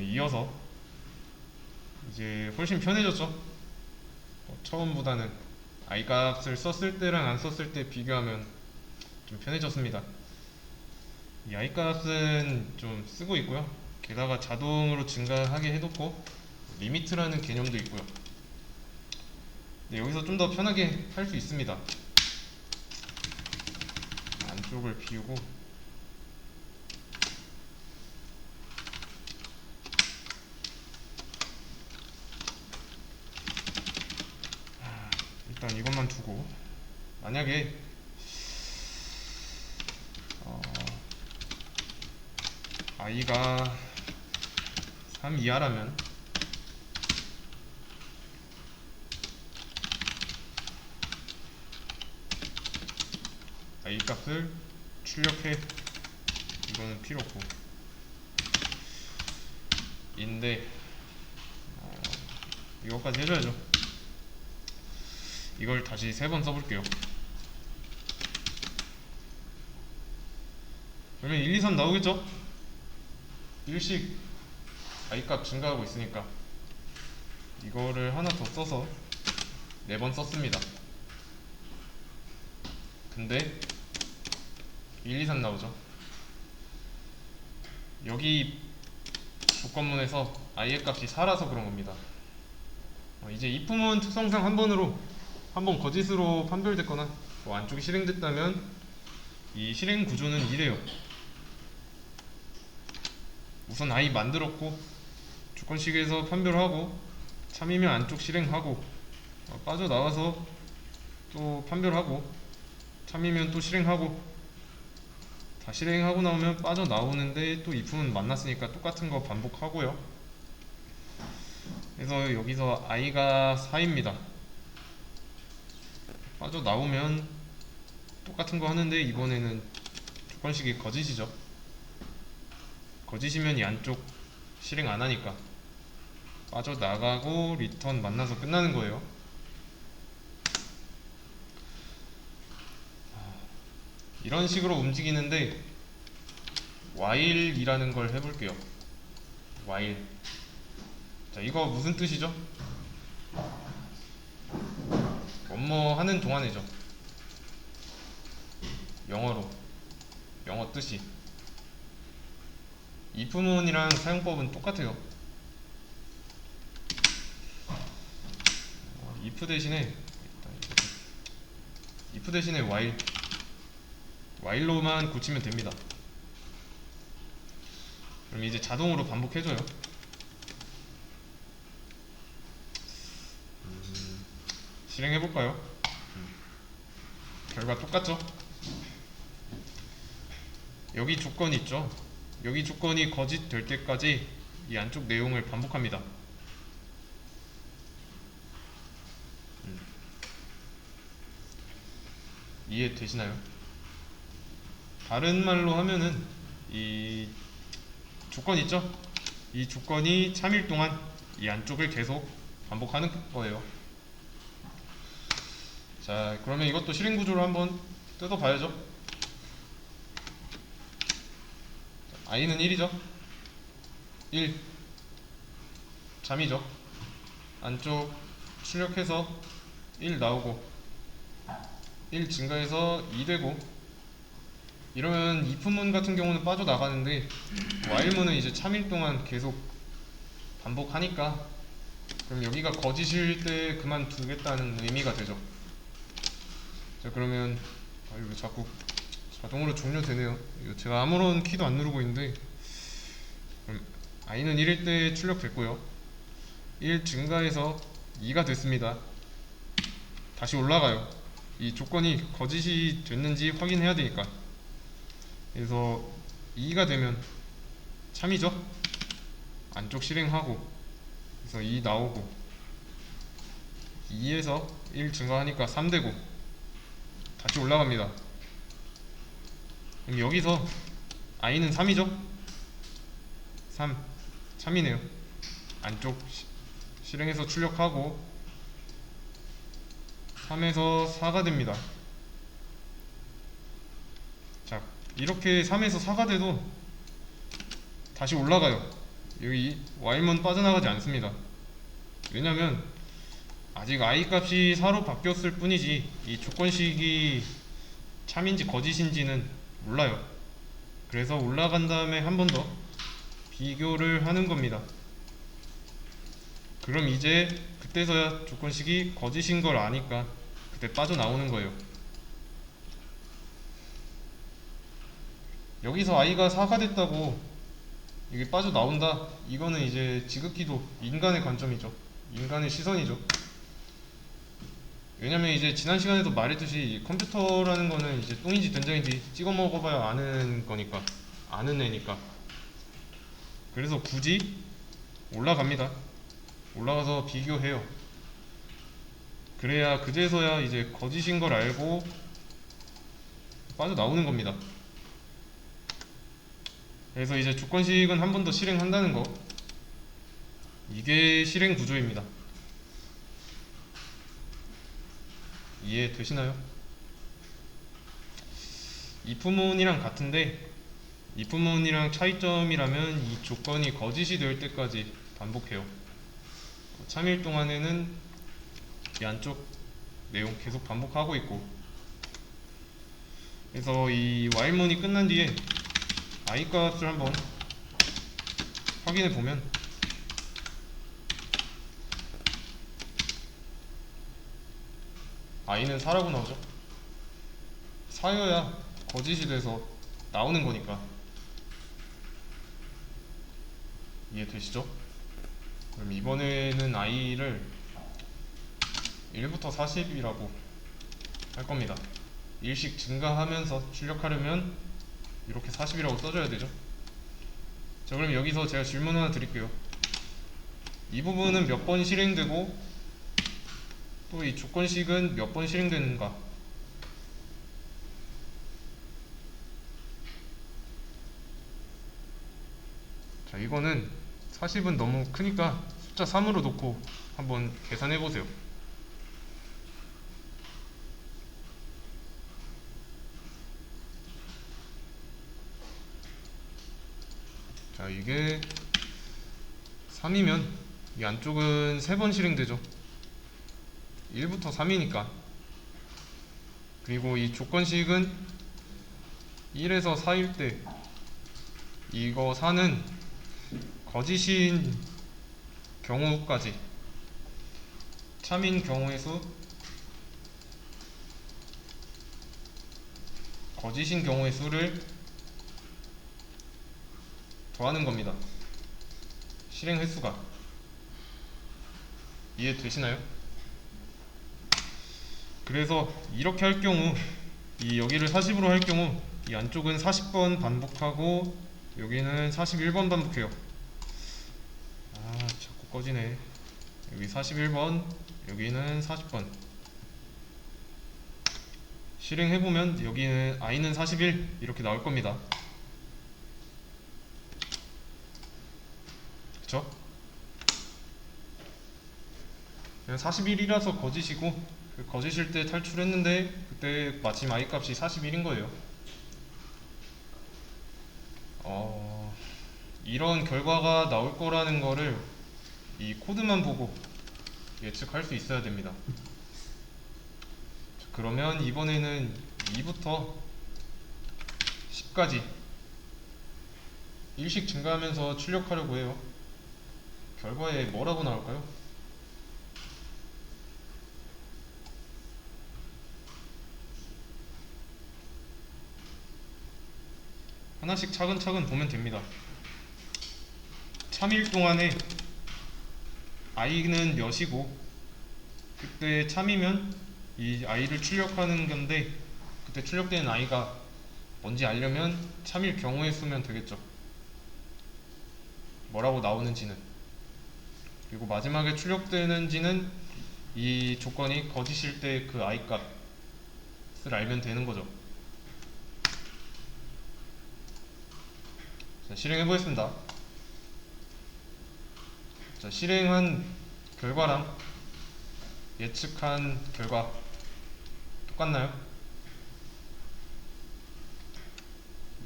이어서 이제 훨씬 편해졌죠. 처음보다는 I 값을 썼을 때랑 안 썼을 때 비교하면 좀 편해졌습니다. 이 I 값은 좀 쓰고 있고요. 게다가 자동으로 증가하게 해놓고 리미트라는 개념도 있고요. 네, 여기서 좀 더 편하게 할 수 있습니다. 안쪽을 비우고 일단 이것만 두고, 만약에 i가 3 이하라면 i 값을 출력해. 이거는 필요 없고, 인데 이것까지 해줘야죠. 이걸 다시 3번 써볼게요. 그러면 1, 2, 3 나오겠죠? 일씩 i 값 증가하고 있으니까 이거를 하나 더 써서 4번 썼습니다. 근데 1, 2, 3 나오죠. 여기 조건문에서 i의 값이 4라서 그런 겁니다. 이제 if문 특성상 한 번 거짓으로 판별됐거나 안쪽이 실행됐다면 이 실행 구조는 이래요. 우선 i 만들었고 조건식에서 판별하고 참이면 안쪽 실행하고 빠져나와서 또 판별하고 참이면 또 실행하고 다 실행하고 나오면 빠져나오는데 또 if문 만났으니까 똑같은 거 반복하고요. 그래서 여기서 i가 4입니다. 빠져나오면 똑같은 거 하는데 이번에는 조건식이 거짓이죠. 거짓이면 이 안쪽 실행 안 하니까 빠져나가고 리턴 만나서 끝나는 거예요. 이런 식으로 움직이는데 while이라는 걸 해볼게요. while. 자, 이거 무슨 뜻이죠? 뭐뭐 하는 동안이죠. 영어 뜻이. if문이랑 사용법은 똑같아요. if 대신에 while로만 고치면 됩니다. 그럼 이제 자동으로 반복해줘요. 실행해볼까요? 결과 똑같죠? 여기 조건이 있죠? 여기 조건이 거짓 될 때까지 이 안쪽 내용을 반복합니다. 이해되시나요? 다른 말로 하면은 이 조건 있죠? 이 조건이 참일 동안 이 안쪽을 계속 반복하는 거예요. 자, 그러면 이것도 실행 구조를 한번 뜯어봐야죠. i는 1이죠. 1 참이죠. 안쪽 출력해서 1 나오고 1 증가해서 2 되고, 이러면 if문 같은 경우는 빠져나가는데 while문은 이제 참일 동안 계속 반복하니까 그럼 여기가 거짓일 때 그만두겠다는 의미가 되죠. 자, 그러면 이거 자꾸 자동으로 종료되네요. 이거 제가 아무런 키도 안 누르고 있는데, 그럼 i는 1일 때 출력됐고요. 1 증가해서 2가 됐습니다. 다시 올라가요. 이 조건이 거짓이 됐는지 확인해야 되니까. 그래서 2가 되면 참이죠. 안쪽 실행하고 그래서 2 나오고 2에서 1 증가하니까 3 되고 다시 올라갑니다. 그럼 여기서 i는 3이죠. 3 참이네요. 안쪽 실행해서 출력하고 3에서 4가 됩니다. 자, 이렇게 3에서 4가 돼도 다시 올라가요. 여기 y만 빠져나가지 않습니다. 왜냐면 아직 i 값이 4로 바뀌었을 뿐이지 이 조건식이 참인지 거짓인지는 몰라요. 그래서 올라간 다음에 한 번 더 비교를 하는 겁니다. 그럼 이제 그때서야 조건식이 거짓인 걸 아니까 그때 빠져나오는 거예요. 여기서 i가 4가 됐다고 이게 빠져나온다? 이거는 이제 지극히도 인간의 관점이죠. 인간의 시선이죠. 왜냐면 이제 지난 시간에도 말했듯이 컴퓨터라는 거는 이제 똥인지 된장인지 찍어 먹어봐야 아는 거니까, 아는 애니까. 그래서 굳이 올라갑니다. 올라가서 비교해요. 그래야 그제서야 이제 거짓인 걸 알고 빠져나오는 겁니다. 그래서 이제 조건식은 한 번 더 실행한다는 거, 이게 실행 구조입니다. 이해되시나요? if문이랑 같은데 if문이랑 차이점이라면 이 조건이 거짓이 될 때까지 반복해요. 참일 동안에는 이 안쪽 내용 계속 반복하고 있고, 그래서 이 while문이 끝난 뒤에 i 값을 한번 확인해 보면 i는 4라고 나오죠. 4여야 거짓이 돼서 나오는 거니까. 이해되시죠? 그럼 이번에는 i를 1부터 40이라고 할 겁니다. 1씩 증가하면서 출력하려면 이렇게 40이라고 써줘야 되죠. 자, 그럼 여기서 제가 질문 하나 드릴게요. 이 부분은 몇 번 실행되고 또 이 조건식은 몇 번 실행되는가? 자, 이거는 40은 너무 크니까 숫자 3으로 놓고 한번 계산해 보세요. 자, 이게 3이면 이 안쪽은 3번 실행되죠. 1부터 3이니까. 그리고 이 조건식은 1에서 4일 때 이거 4는 거짓인 경우까지, 참인 경우의 수, 거짓인 경우의 수를 더하는 겁니다. 실행 횟수가. 이해되시나요? 그래서 이렇게 할 경우, 이 여기를 40으로 할 경우 이 안쪽은 40번 반복하고 여기는 41번 반복해요. 아, 자꾸 꺼지네. 여기 41번, 여기는 40번. 실행해보면 여기는 i는 41 이렇게 나올 겁니다. 그쵸? 그냥 41이라서 거짓이고, 거짓일 때 탈출했는데 그때 마침 i 값이 41인 거예요. 이런 결과가 나올 거라는 거를 이 코드만 보고 예측할 수 있어야 됩니다. 그러면 이번에는 2부터 10까지 1씩 증가하면서 출력하려고 해요. 결과에 뭐라고 나올까요? 하나씩 차근차근 보면 됩니다. 참일 동안에 i는 몇이고 그때 참이면 이 i를 출력하는 건데, 그때 출력되는 i가 뭔지 알려면 참일 경우의 수면 되겠죠. 뭐라고 나오는지는. 그리고 마지막에 출력되는지는 이 조건이 거짓일 때 그 i 값을 알면 되는 거죠. 자, 실행해 보겠습니다. 자, 실행한 결과랑 예측한 결과 똑같나요?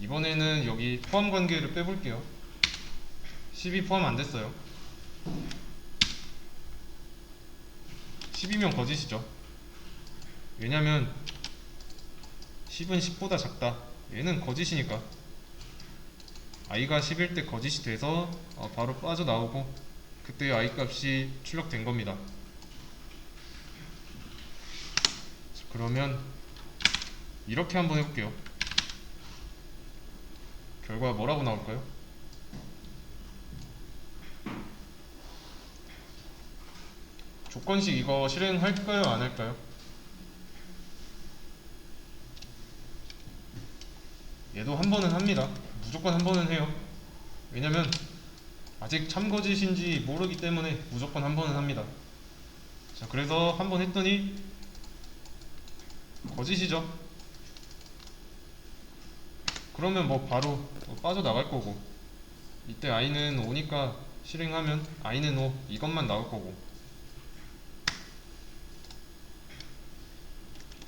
이번에는 여기 포함 관계를 빼볼게요. 10이 포함 안 됐어요. 10이면 거짓이죠. 왜냐면 10은 10보다 작다. 얘는 거짓이니까. i가 10일 때 거짓이 돼서 바로 빠져나오고 그때 i 값이 출력된 겁니다. 그러면 이렇게 한번 해볼게요. 결과 뭐라고 나올까요? 조건식 이거 실행할까요? 안 할까요? 얘도 한 번은 합니다. 무조건 한 번은 해요. 왜냐면 아직 참거짓인지 모르기 때문에 무조건 한 번은 합니다. 자, 그래서 한 번 했더니 거짓이죠. 그러면 뭐 바로 빠져나갈 거고, 이때 i는 5니까 실행하면 i는 5 이것만 나올 거고,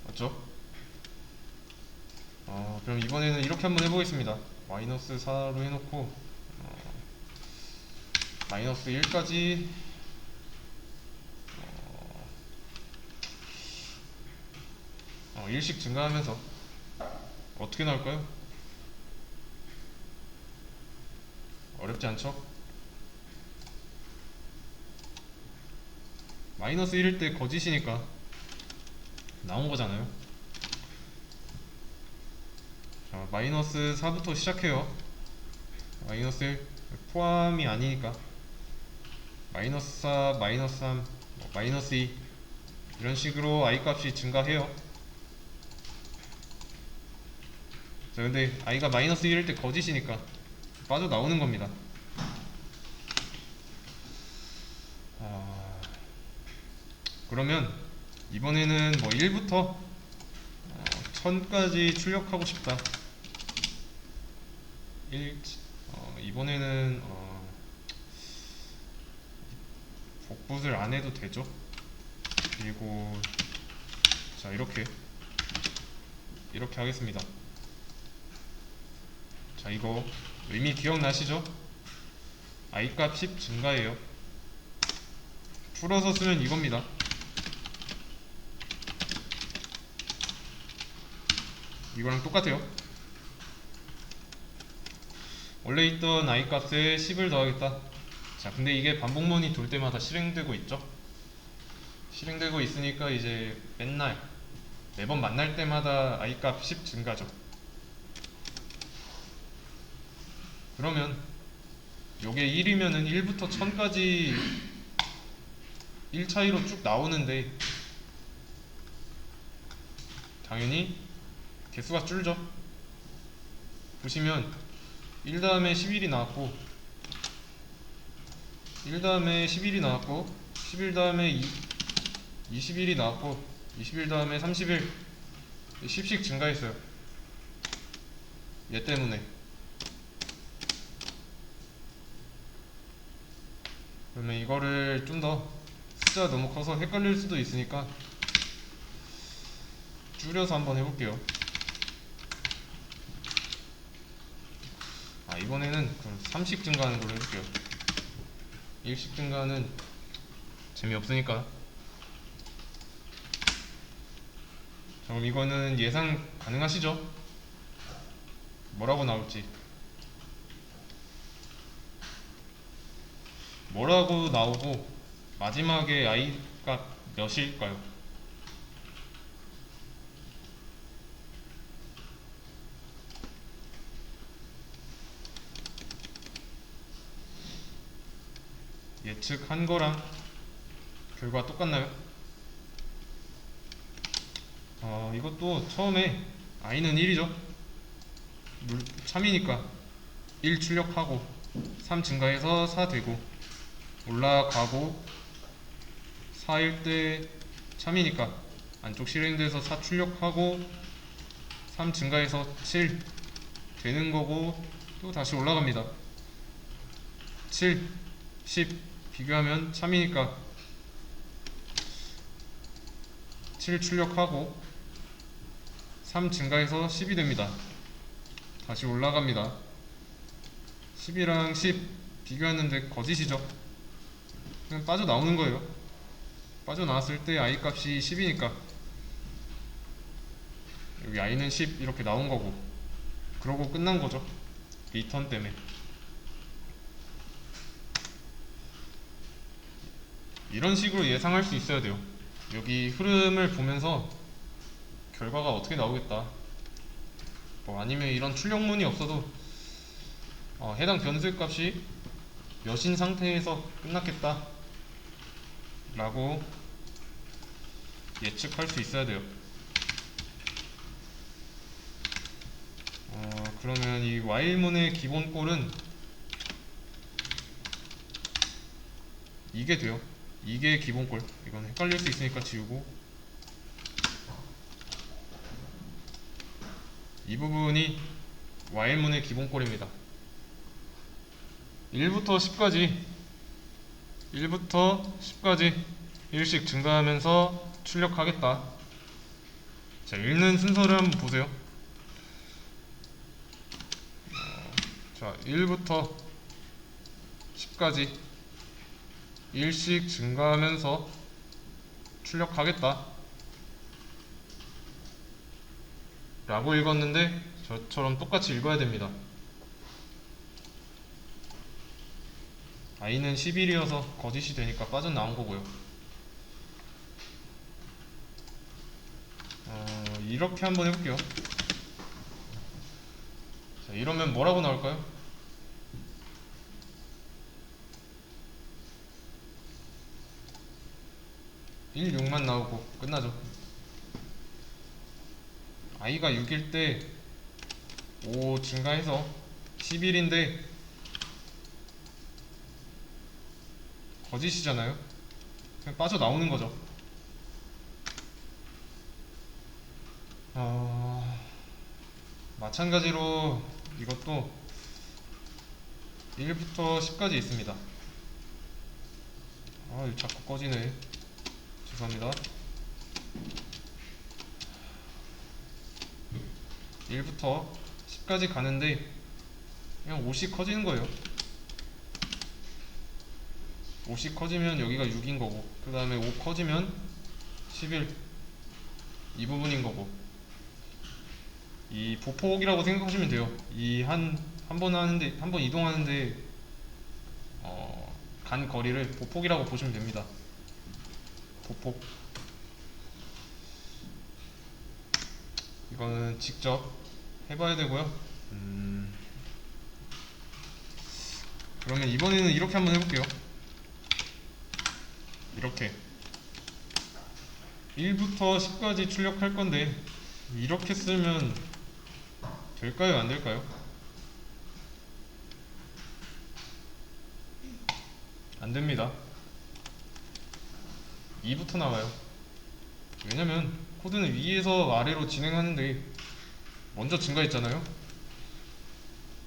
맞죠? 그럼 이번에는 이렇게 한번 해보겠습니다. 마이너스 4로 해놓고 마이너스 1까지 일씩 증가하면서 어떻게 나올까요? 어렵지 않죠? 마이너스 1일 때 거짓이니까 나온 거잖아요. 자, 마이너스 4부터 시작해요. 마이너스 1 포함이 아니니까 마이너스 4, 마이너스 3, 마이너스 2 이런 식으로 i 값이 증가해요. 자, 근데 i가 마이너스 1일 때 거짓이니까 빠져나오는 겁니다. 그러면 이번에는 뭐 1부터 1000까지 출력하고 싶다. 이번에는 복붙을 안 해도 되죠. 그리고 자, 이렇게 하겠습니다. 자, 이거 의미 기억나시죠? i 값 10 증가해요. 풀어서 쓰면 이겁니다. 이거랑 똑같아요. 원래 있던 i 값에 10을 더하겠다. 자, 근데 이게 반복문이 돌 때마다 실행되고 있죠. 실행되고 있으니까 이제 매번 만날 때마다 i 값 10 증가죠. 그러면 요게 1이면은 1부터 1000까지 1 차이로 쭉 나오는데 당연히 개수가 줄죠. 보시면 1 다음에 11이 나왔고 1 다음에 11이 나왔고 11 다음에 21이 나왔고 21 다음에 31 10씩 증가했어요. 얘 때문에. 그러면 이거를 좀 더 숫자가 너무 커서 헷갈릴 수도 있으니까 줄여서 한번 해볼게요. 이번에는 그럼 3씩 증가하는 걸로 해볼게요. 1씩 증가는 재미없으니까. 자, 그럼 이거는 예상 가능하시죠? 뭐라고 나올지. 뭐라고 나오고 마지막에 i 값 몇일까요? 예측한 거랑 결과 똑같나요? 이것도 처음에 i는 1이죠. 참이니까 1 출력하고 3 증가해서 4 되고 올라가고 4일 때 참이니까 안쪽 실행돼서 4 출력하고 3 증가해서 7 되는 거고 또 다시 올라갑니다. 7, 10 비교하면 참이니까 7 출력하고 3 증가해서 10이 됩니다. 다시 올라갑니다. 10이랑 10 비교했는데 거짓이죠. 그냥 빠져나오는 거예요. 빠져나왔을 때 I 값이 10이니까 여기 I는 10 이렇게 나온 거고, 그러고 끝난 거죠. 리턴 때문에. 이런 식으로 예상할 수 있어야 돼요. 여기 흐름을 보면서 결과가 어떻게 나오겠다, 뭐 아니면 이런 출력문이 없어도 해당 변수의 값이 몇인 상태에서 끝났겠다 라고 예측할 수 있어야 돼요. 그러면 이 while문의 기본꼴은 이게 돼요. 이게 기본꼴. 이건 헷갈릴 수 있으니까 지우고, 이 부분이 while문의 기본꼴입니다. 1부터 10까지 1씩 증가하면서 출력하겠다. 자, 읽는 순서를 한번 보세요. 자, 1부터 10까지 1씩 증가하면서 출력하겠다 라고 읽었는데, 저처럼 똑같이 읽어야 됩니다. I는 11이어서 거짓이 되니까 빠져나온 거고요. 이렇게 한번 해볼게요. 자, 이러면 뭐라고 나올까요? 1, 6만 나오고 끝나죠. I가 6일 때 5 증가해서 11인데 거짓이잖아요. 그냥 빠져나오는 거죠. 마찬가지로 이것도 1부터 10까지 있습니다. 이거 자꾸 꺼지네. 죄송합니다. 1부터 10까지 가는데 그냥 5씩 커지는 거예요. 5씩 커지면 여기가 6인 거고, 그 다음에 5 커지면 11, 이 부분인 거고, 이 보폭이라고 생각하시면 돼요. 이 한 번 이동하는데 간 거리를 보폭이라고 보시면 됩니다. 보폭. 이거는 직접 해봐야 되고요. 그러면 이번에는 이렇게 한번 해볼게요. 이렇게 1부터 10까지 출력할 건데, 이렇게 쓰면 될까요? 안 될까요? 안 됩니다. 2부터 나와요. 왜냐면 코드는 위에서 아래로 진행하는데 먼저 증가했잖아요.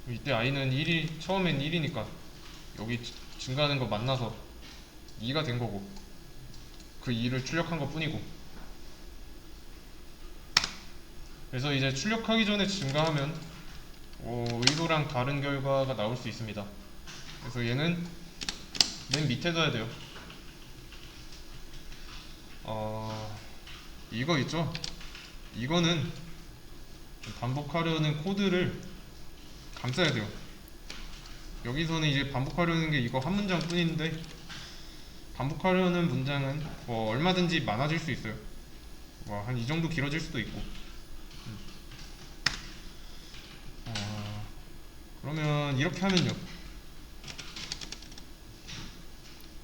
이때 I는 1이 처음엔 1이니까 여기 증가하는 거 만나서 2가 된 거고, 그 2를 출력한 것 뿐이고, 그래서 이제 출력하기 전에 증가하면 의도랑 다른 결과가 나올 수 있습니다. 그래서 얘는 맨 밑에 둬야 돼요. 이거 있죠? 이거는 반복하려는 코드를 감싸야 돼요. 여기서는 이제 반복하려는 게 이거 한 문장 뿐인데, 반복하려는 문장은 얼마든지 많아질 수 있어요. 한 이 정도 길어질 수도 있고. 그러면 이렇게 하면요,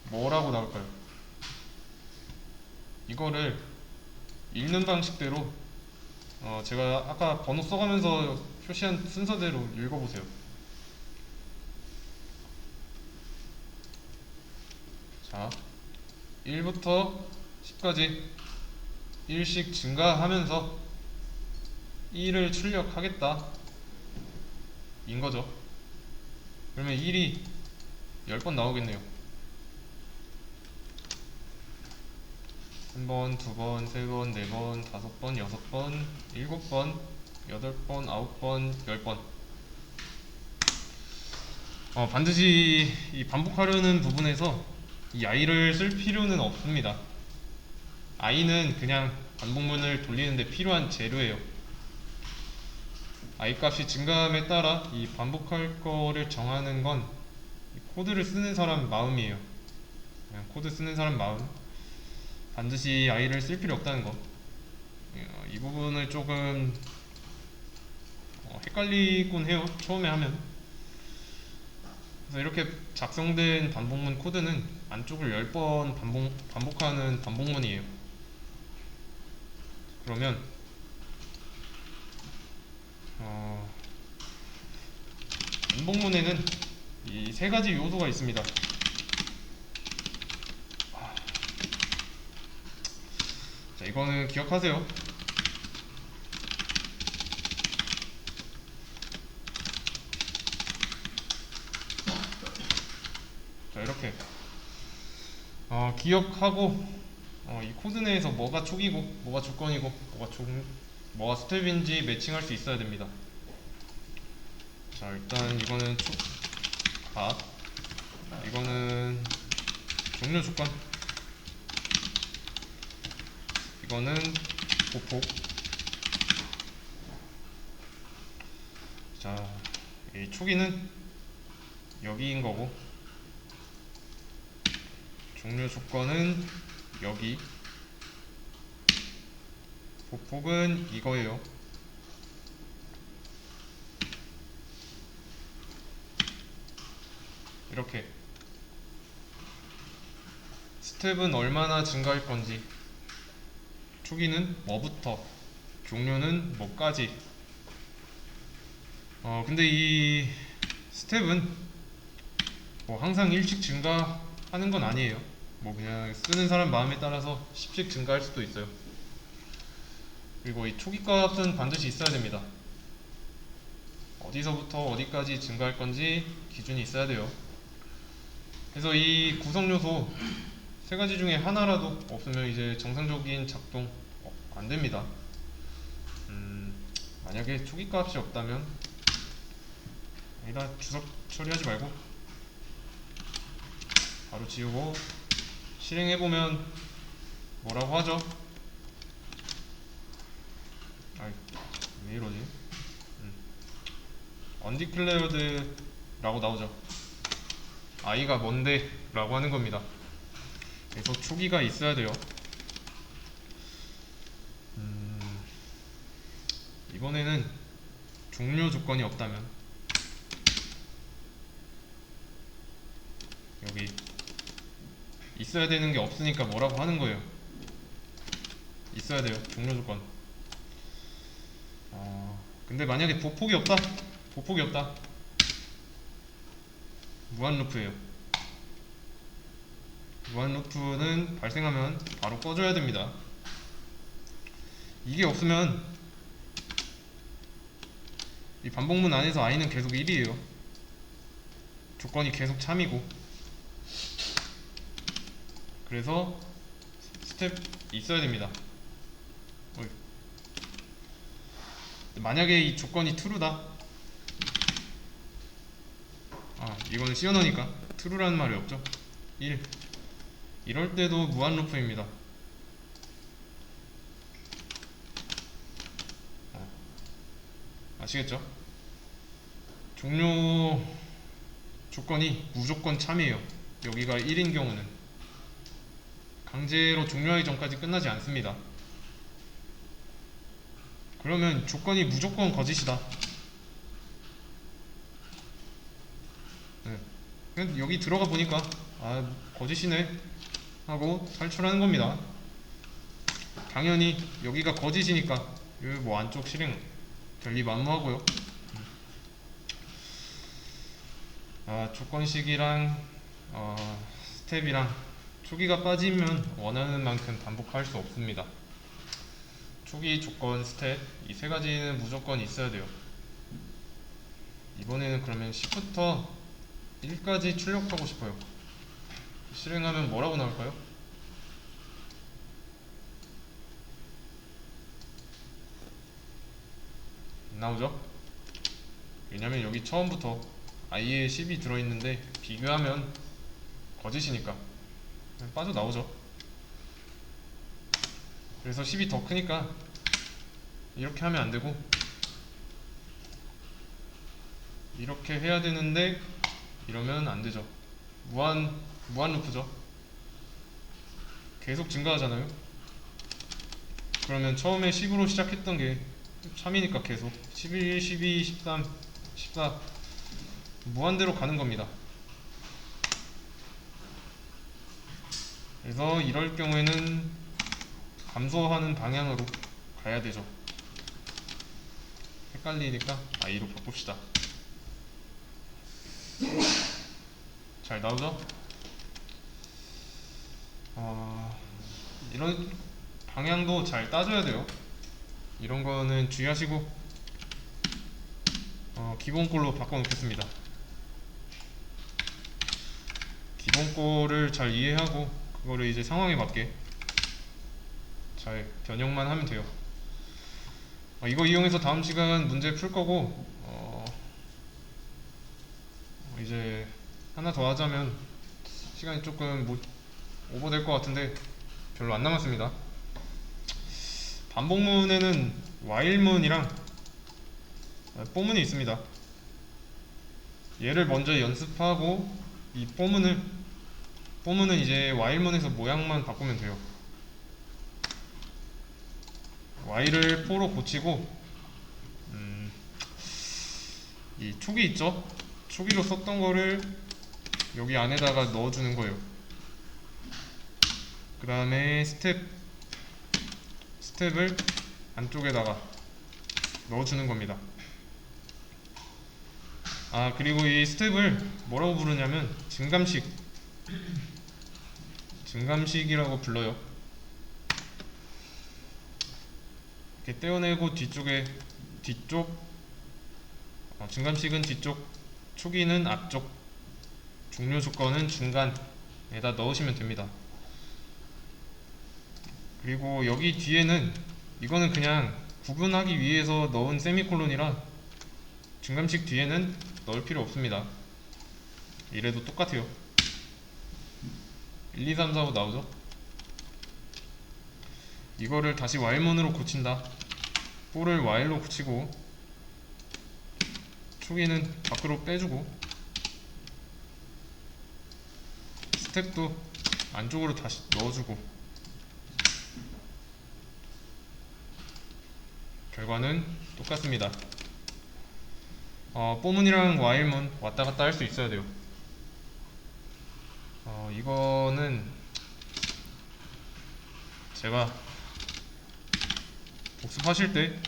뭐라고 나올까요? 이거를 읽는 방식대로 제가 아까 번호 써가면서 표시한 순서대로 읽어보세요. 자, 1부터 10까지 1씩 증가하면서 1을 출력하겠다 인 거죠. 그러면 1이 10번 나오겠네요. 1번, 2번, 3번, 4번, 5번, 6번, 7번, 8번, 9번, 10번. 반드시 이 반복하려는 부분에서 이 i를 쓸 필요는 없습니다. i는 그냥 반복문을 돌리는데 필요한 재료예요. i 값이 증가함에 따라 이 반복할 거를 정하는 건 코드를 쓰는 사람 마음이에요. 그냥 코드 쓰는 사람 마음. 반드시 i를 쓸 필요 없다는 거. 이 부분을 조금 헷갈리곤 해요. 처음에 하면. 그래서 이렇게 작성된 반복문 코드는 안쪽을 10번 반복하는 반복문이에요. 그러면 반복문에는 이 세 가지 요소가 있습니다. 자, 이거는 기억하세요. 자, 이렇게 기억하고 이 코드 내에서 뭐가 촉이고 뭐가 조건이고 뭐가 스텝인지 매칭할 수 있어야 됩니다. 자, 일단 이거는 값, 이거는 종료 조건, 이거는 보폭. 자, 이 초기는 여기인 거고, 종료 조건은 여기, 보폭은 이거예요. 이렇게 스텝은 얼마나 증가할 건지, 초기는 뭐부터, 종료는 뭐까지. 근데 이 스텝은 뭐 항상 1씩 증가하는 건 아니에요. 뭐 그냥 쓰는 사람 마음에 따라서 10씩 증가할 수도 있어요. 그리고 이 초기 값은 반드시 있어야 됩니다. 어디서부터 어디까지 증가할 건지 기준이 있어야 돼요. 그래서 이 구성 요소 세 가지 중에 하나라도 없으면 이제 정상적인 작동 안 됩니다. 만약에 초기 값이 없다면 아니다, 주석 처리하지 말고 바로 지우고 실행해보면 뭐라고 하죠? 아이, 왜 이러지? undeclared 라고 나오죠. i가 뭔데? 라고 하는 겁니다. 그래서 초기가 있어야 돼요. 이번에는 종료 조건이 없다면 여기 있어야 되는 게 없으니까 뭐라고 하는 거예요. 있어야 돼요. 종료 조건. 근데 만약에 보폭이 없다. 보폭이 없다. 무한 루프예요. 무한 루프는 발생하면 바로 꺼줘야 됩니다. 이게 없으면 이 반복문 안에서 i는 계속 1이에요. 조건이 계속 참이고. 그래서 스텝 있어야 됩니다. 만약에 이 조건이 true다. 이거는 씌워놓으니까 true라는 말이 없죠. 1. 이럴 때도 무한 루프입니다. 아시겠죠? 종료 조건이 무조건 참이에요. 여기가 1인 경우는 강제로 종료하기 전까지 끝나지 않습니다. 그러면 조건이 무조건 거짓이다. 그냥 여기 들어가 보니까 거짓이네 하고 탈출하는 겁니다. 당연히 여기가 거짓이니까 여기 뭐 안쪽 실행 전리만무하고요. 조건식이랑 스텝이랑 초기가 빠지면 원하는 만큼 반복할 수 없습니다. 초기, 조건, 스텝 이 세 가지는 무조건 있어야 돼요. 이번에는 그러면 10부터 1까지 출력하고 싶어요. 실행하면 뭐라고 나올까요? 안 나오죠? 왜냐면 여기 처음부터 i에 10이 들어있는데 비교하면 거짓이니까 그냥 빠져나오죠. 그래서 10이 더 크니까 이렇게 하면 안되고 이렇게 해야 되는데 이러면 안되죠. 무한 루프죠. 계속 증가하잖아요. 그러면 처음에 10으로 시작했던 게 3이니까 계속 11, 12, 13, 14 무한대로 가는 겁니다. 그래서 이럴 경우에는 감소하는 방향으로 가야 되죠. 헷갈리니까 i로 바꿉시다. 잘 나오죠? 이런 방향도 잘 따져야 돼요. 이런 거는 주의하시고 기본꼴로 바꿔놓겠습니다. 기본꼴을 잘 이해하고 그거를 이제 상황에 맞게 잘 변형만 하면 돼요. 이거 이용해서 다음 시간 문제 풀 거고 이제 하나 더 하자면 시간이 조금 오버될 것 같은데 별로 안 남았습니다. 반복문에는 while문이랑 뽀문이 있습니다. 얘를 먼저 연습하고 이 뽀문은 이제 while문에서 모양만 바꾸면 돼요. while을 for로 고치고 이 초기 있죠? 초기로 썼던 거를 여기 안에다가 넣어주는 거예요. 그 다음에 스텝을 안쪽에다가 넣어주는 겁니다. 그리고 이 스텝을 뭐라고 부르냐면 증감식이라고 불러요. 이렇게 떼어내고 증감식은 뒤쪽, 초기는 앞쪽, 종료 조건은 중간에다 넣으시면 됩니다. 그리고 여기 뒤에는 이거는 그냥 구분하기 위해서 넣은 세미콜론이라 증감식 뒤에는 넣을 필요 없습니다. 이래도 똑같아요. 1, 2, 3, 4, 5 나오죠? 이거를 다시 while문으로 고친다. for를 while로 고치고 초기는 밖으로 빼주고 스텝도 안쪽으로 다시 넣어주고 결과는 똑같습니다. 뽀문이랑 while문 왔다갔다 할 수 있어야 돼요. 이거는 제가 복습하실 때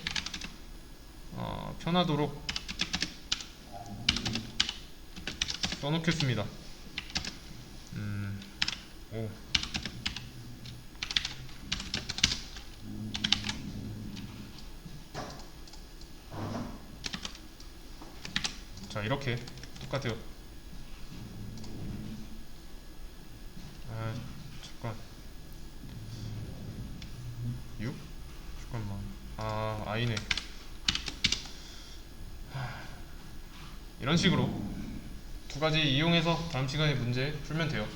편하도록 써놓겠습니다. 자, 이렇게 똑같아요. 잠깐 6? 잠깐만 i네. 이런 식으로 두 가지 이용해서 다음 시간에 문제 풀면 돼요.